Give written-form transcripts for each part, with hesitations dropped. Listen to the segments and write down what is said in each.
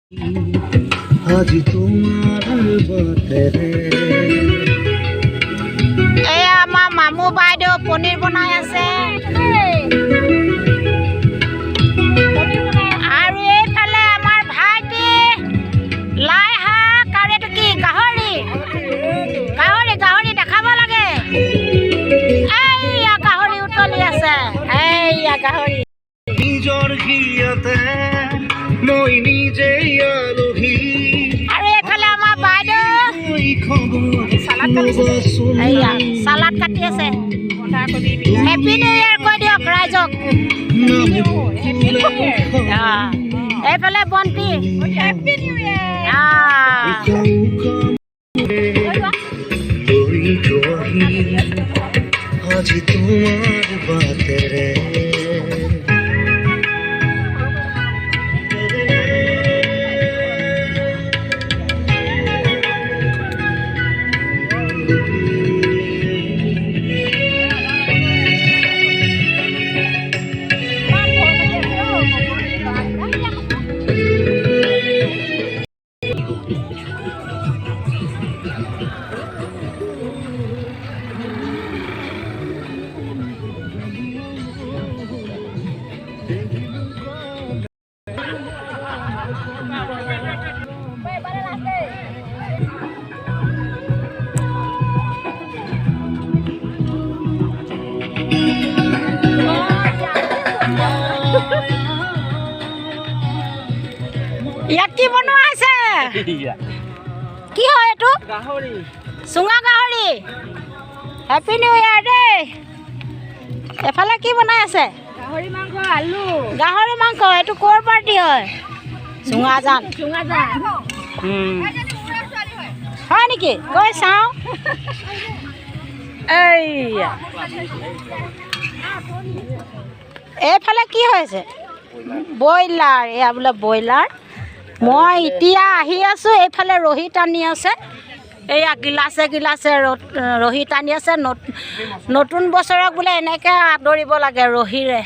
আজি তোমাৰ বাতেৰে এয়া আমাৰ মামু বাইদেউ পনীৰ বনাই আছে আৰু এইফালে আমাৰ ভাইটি লাই শাক আৰু এইটো কি গাহৰি গাহৰি দেখাব লাগে এইয়া গাহৰি উতলি আছে এইয়া গাহৰি নিজৰ ঘিয়াতে মই নিজেই আলহী আৰু এইফালে আমাৰ বাইদেউ চালাড কাটি আছে হেপী নিউ ইয়েৰ কৈ দিয়ক ৰাইজক এইফালে বন্তি হেপী নিউ আজি তোমাৰ বাতেৰে ইয়াত কি বনোৱা আছে কি হয় এইটো চুঙা গাহৰি হেপী নিউ ইয়েৰ দেই এফালে কি বনাই আছে গাহৰি মাংস এইটো ক'ৰ পাৰ্টি হয় চুঙাজান হয় নেকি গৈ চাওঁ এইয়া এইফালে কি হৈছে ব্ৰইলাৰ এয়া বোলে ব্ৰইলাৰ মই এতিয়া আহি আছোঁ এইফালে ৰহি টানি আছে এইয়া গিলাচে ৰহি টানি আছে নতুন বছৰক বোলে এনেকৈ আদৰিব লাগে ৰহিৰে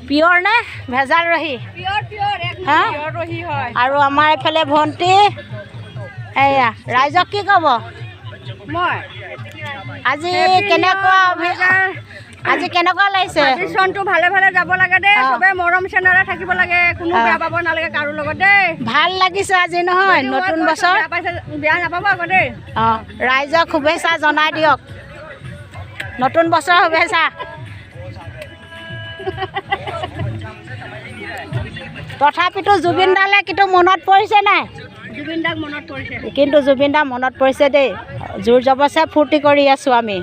পিয়ৰ নে ভেজাল ৰহি হা আৰু আমাৰ এইফালে ভণ্টি এয়া ৰাইজক কি ক'ব আজি কেনেকুৱা লাগিছে চনটো ভালে ভালে যাব লাগে দেই সবে মৰম চেনেৰে থাকিব লাগে কোনো বেয়া পাব নালাগে কাৰো লগত দেই ভাল লাগিছে আজি নহয় নতুন বছৰ বেয়া নাপাব আকৌ দেই অঁ ৰাইজক শুভেচ্ছা জনাই দিয়ক নতুন বছৰৰ শুভেচ্ছা তথাপিতো জুবিন দালে কিন্তু মনত পৰিছে নাই জুবিন দাক মনত পৰিছে কিন্তু জুবিন দা মনত পৰিছে দেই জোৰ জবৰদস্তি ফূৰ্তি কৰি আছোঁ আমি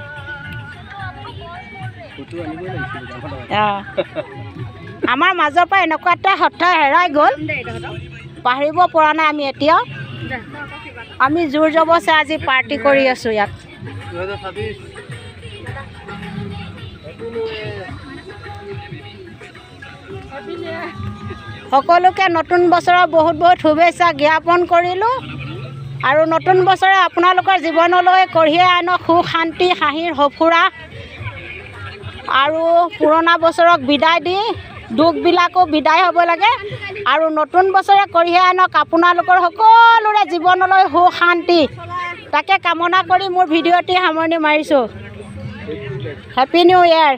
আমাৰ মাজৰ পৰা এনেকুৱা এটা হঠাৎ হেৰাই গ'ল পাহৰিব পৰা নাই আমি এতিয়াও আমি জোৰ জবৰদস্তি আজি পাৰ্টি কৰি আছোঁ ইয়াত সকলোকে নতুন বছৰৰ বহুত বহুত শুভেচ্ছা জ্ঞাপন কৰিলোঁ আৰু নতুন বছৰে আপোনালোকৰ জীৱনলৈ কঢ়িয়াই আনক সুখ শান্তি হাঁহিৰ সফুৰা আৰু পুৰণা বছৰক বিদায় দি দুখবিলাকো বিদায় হ'ব লাগে আৰু নতুন বছৰে কঢ়িয়াই আনক আপোনালোকৰ সকলোৰে জীৱনলৈ সুখ শান্তি তাকে কামনা কৰি মোৰ ভিডিঅ'টি সামৰণি মাৰিছোঁ হেপী নিউ ইয়েৰ